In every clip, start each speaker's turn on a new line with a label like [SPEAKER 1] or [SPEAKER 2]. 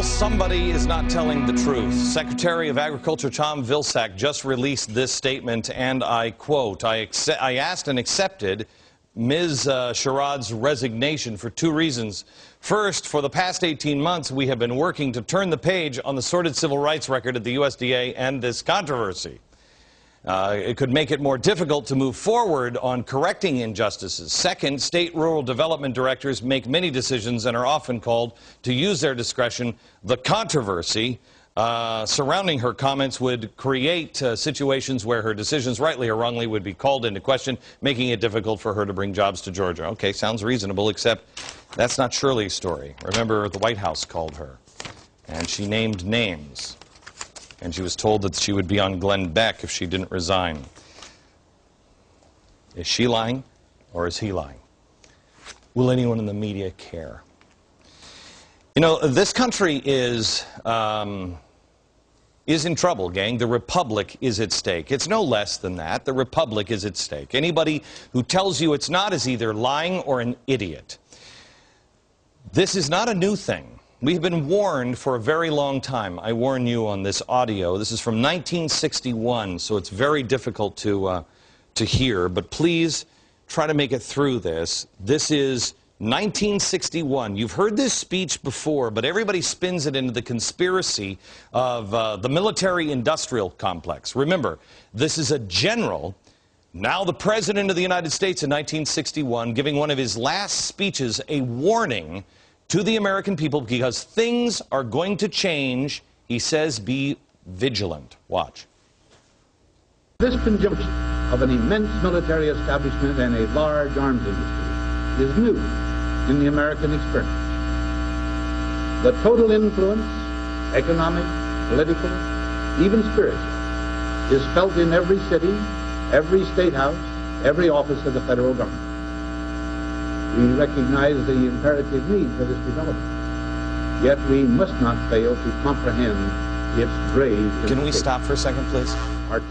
[SPEAKER 1] somebody is not telling the truth. Secretary of Agriculture Tom Vilsack just released this statement, and I quote, I asked and accepted Ms. Sherrod's resignation for two reasons. First, for the past 18 months, we have been working to turn the page on the sordid civil rights record at the USDA and this controversy. It could make it more difficult to move forward on correcting injustices. Second, state rural development directors make many decisions and are often called to use their discretion. The controversy surrounding her comments would create situations where her decisions, rightly or wrongly, would be called into question, making it difficult for her to bring jobs to Georgia. Okay, sounds reasonable, except that's not Shirley's story. Remember, the White House called her, and she named names. And she was told that she would be on Glenn Beck if she didn't resign. Is she lying, or is he lying? Will anyone in the media care? You know, this country is in trouble, gang. The Republic is at stake. It's no less than that. The Republic is at stake. Anybody who tells you it's not is either lying or an idiot. This is not a new thing. We have been warned for a very long time. I warn you on this audio. This is from 1961, so it's very difficult to hear. But please try to make it through this. This is 1961. You've heard this speech before, but everybody spins it into the conspiracy of the military-industrial complex. Remember, this is a general, now the President of the United States in 1961, giving one of his last speeches a warning to the American people because things are going to change. He says, be vigilant. Watch.
[SPEAKER 2] This conjunction of an immense military establishment and a large arms industry is new in the American experience. The total influence, economic, political, even spiritual, is felt in every city, every state house, every office of the federal government. We recognize the imperative need for this development, yet we must not fail to comprehend its grave implications.
[SPEAKER 1] Can we stop for a second, please?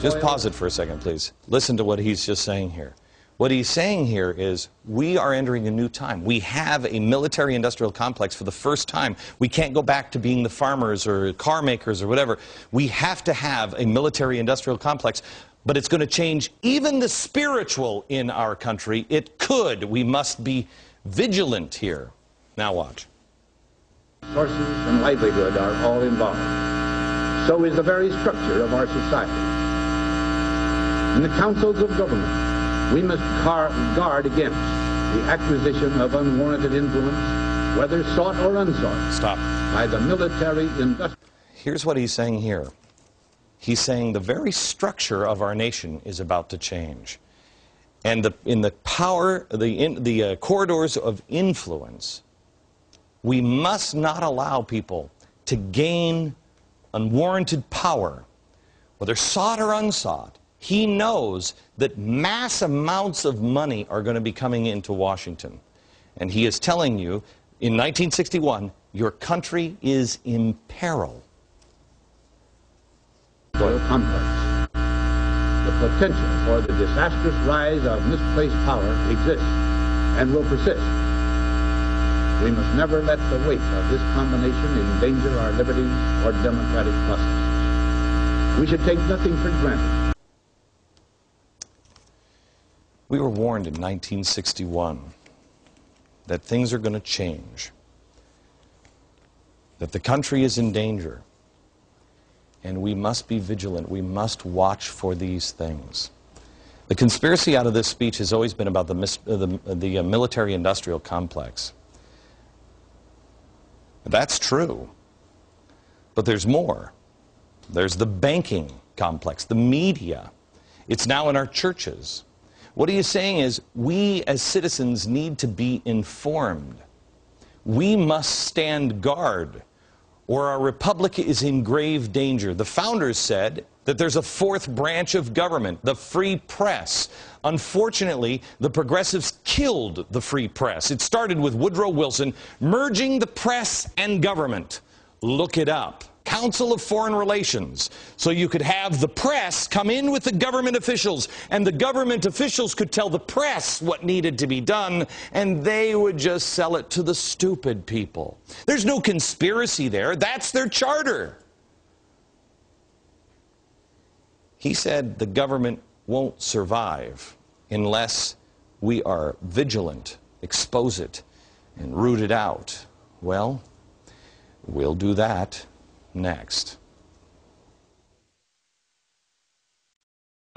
[SPEAKER 1] Just pause it for a second, please. Listen to what he's just saying here. What he's saying here is we are entering a new time. We have a military-industrial complex for the first time. We can't go back to being the farmers or car makers or whatever. We have to have a military-industrial complex. But it's going to change even the spiritual in our country. It could. We must be vigilant here. Now watch.
[SPEAKER 2] Sources and livelihood are all involved. So is the very structure of our society. In the councils of government, we must guard against the acquisition of unwarranted influence, whether sought or unsought.
[SPEAKER 1] Stop.
[SPEAKER 2] By the military-industrial.
[SPEAKER 1] Here's what he's saying here. He's saying the very structure of our nation is about to change. And in the corridors of influence, we must not allow people to gain unwarranted power, whether sought or unsought. He knows that mass amounts of money are going to be coming into Washington. And he is telling you, in 1961, your country is in peril.
[SPEAKER 2] Oil complex. The potential for the disastrous rise of misplaced power exists and will persist. We must never let the weight of this combination endanger our liberties or democratic processes. We should take nothing for granted.
[SPEAKER 1] We were warned in 1961 that things are going to change, that the country is in danger. And we must be vigilant. We must watch for these things. The conspiracy out of this speech has always been about the military-industrial complex. That's true. But there's more. There's the banking complex, the media. It's now in our churches. What he is saying is we as citizens need to be informed. We must stand guard, or our republic is in grave danger. The founders said that there's a fourth branch of government, the free press. Unfortunately, the progressives killed the free press. It started with Woodrow Wilson merging the press and government. Look it up. Council of Foreign Relations, so you could have the press come in with the government officials, and the government officials could tell the press what needed to be done, and they would just sell it to the stupid people. There's no conspiracy there. That's their charter. He said the government won't survive unless we are vigilant, expose it, and root it out. Well, we'll do that next.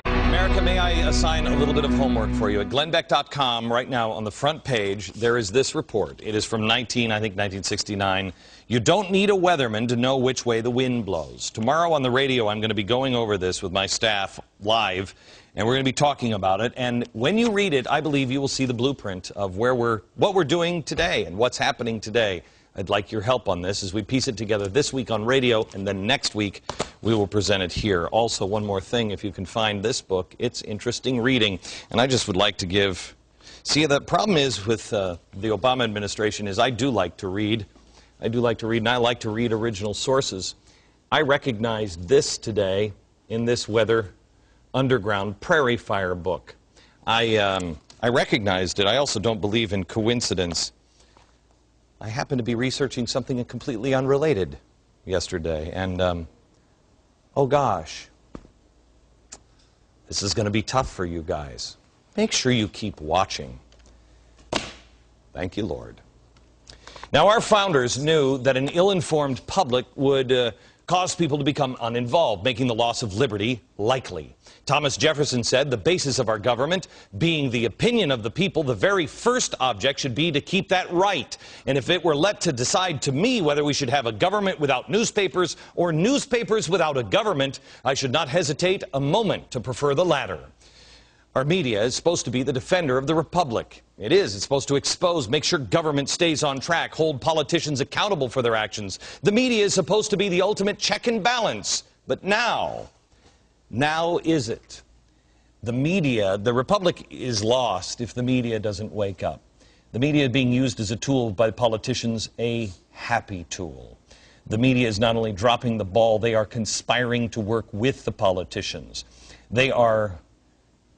[SPEAKER 1] America, may I assign a little bit of homework for you? At glennbeck.com, right now on the front page, there is this report. It is from 1969. You don't need a weatherman to know which way the wind blows. Tomorrow on the radio, I'm going to be going over this with my staff live, and we're going to be talking about it. And when you read it, I believe you will see the blueprint of what we're doing today and what's happening today. I'd like your help on this as we piece it together this week on radio, and then next week we will present it here. Also, one more thing, if you can find this book, it's interesting reading. And I just would like to give... See, the problem is with the Obama administration is I do like to read. I do like to read, and I like to read original sources. I recognized this today in this Weather Underground Prairie Fire book. I recognized it. I also don't believe in coincidence. I happened to be researching something completely unrelated yesterday, and oh gosh, this is going to be tough for you guys. Make sure you keep watching. Thank you, Lord. Now, our founders knew that an ill-informed public would cause people to become uninvolved, making the loss of liberty likely. Thomas Jefferson said, the basis of our government being the opinion of the people, the very first object should be to keep that right. And if it were let to decide to me whether we should have a government without newspapers or newspapers without a government, I should not hesitate a moment to prefer the latter. Our media is supposed to be the defender of the republic. It is. It's supposed to expose, make sure government stays on track, hold politicians accountable for their actions. The media is supposed to be the ultimate check and balance. But now is it? The media, the republic is lost if the media doesn't wake up. The media is being used as a tool by politicians, a happy tool. The media is not only dropping the ball, they are conspiring to work with the politicians. They are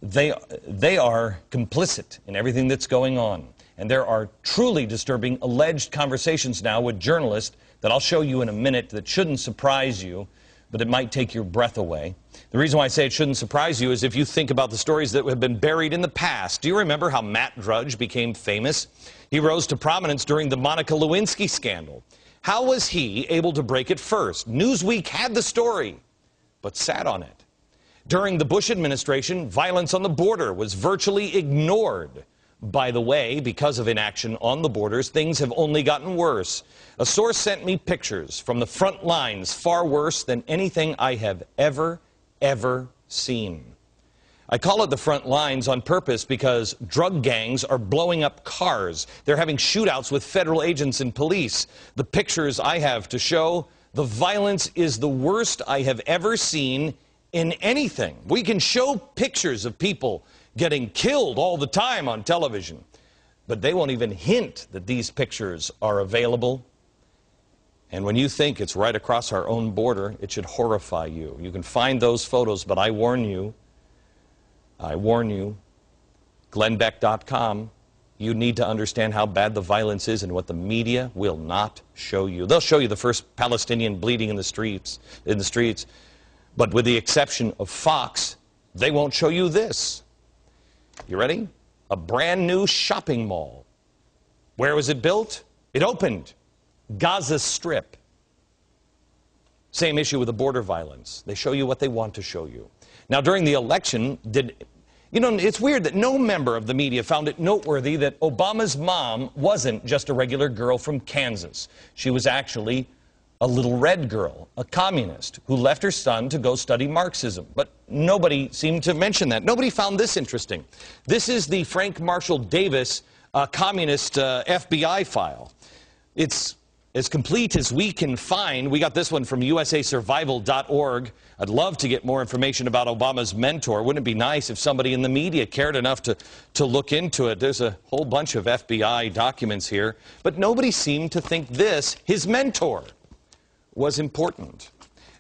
[SPEAKER 1] complicit in everything that's going on. And there are truly disturbing alleged conversations now with journalists that I'll show you in a minute that shouldn't surprise you, but it might take your breath away. The reason why I say it shouldn't surprise you is if you think about the stories that have been buried in the past. Do you remember how Matt Drudge became famous? He rose to prominence during the Monica Lewinsky scandal. How was he able to break it first? Newsweek had the story, but sat on it. During the Bush administration, violence on the border was virtually ignored. By the way, because of inaction on the borders, things have only gotten worse. A source sent me pictures from the front lines, far worse than anything I have ever seen. I call it the front lines on purpose because drug gangs are blowing up cars. They're having shootouts with federal agents and police. The pictures I have to show, the violence is the worst I have ever seen in anything. We can show pictures of people getting killed all the time on television, but they won't even hint that these pictures are available. And when you think it's right across our own border, it should horrify you. You can find those photos, but I warn you, glennbeck.com, you need to understand how bad the violence is and what the media will not show you. They'll show you the first Palestinian bleeding in the streets, but with the exception of Fox, they won't show you this. You ready? A brand new shopping mall. Where was it built? It opened. Gaza Strip. Same issue with the border violence. They show you what they want to show you. Now, during the election, it's weird that no member of the media found it noteworthy that Obama's mom wasn't just a regular girl from Kansas. She was actually a little red girl, a communist, who left her son to go study Marxism. But nobody seemed to mention that. Nobody found this interesting. This is the Frank Marshall Davis communist FBI file. It's as complete as we can find. We got this one from usasurvival.org. I'd love to get more information about Obama's mentor. Wouldn't it be nice if somebody in the media cared enough to look into it? There's a whole bunch of FBI documents here, but nobody seemed to think this, his mentor, was important?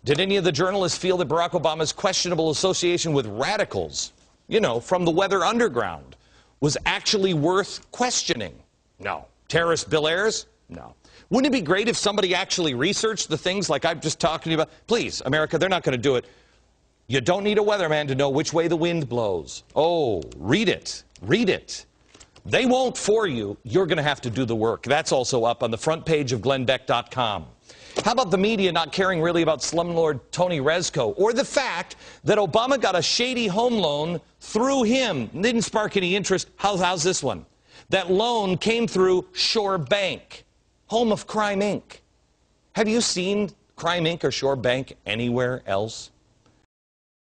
[SPEAKER 1] Did any of the journalists feel that Barack Obama's questionable association with radicals, you know, from the Weather Underground, was actually worth questioning? No. Terrorist Bill Ayers? No. Wouldn't it be great if somebody actually researched the things like I'm just talking about? Please, America, they're not going to do it. You don't need a weatherman to know which way the wind blows. Oh, read it. Read it. They won't for you. You're going to have to do the work. That's also up on the front page of GlennBeck.com. How about the media not caring really about slumlord Tony Rezko, or the fact that Obama got a shady home loan through him? Didn't spark any interest. How's this one? That loan came through Shore Bank, home of Crime Inc. Have you seen Crime Inc. or Shore Bank anywhere else?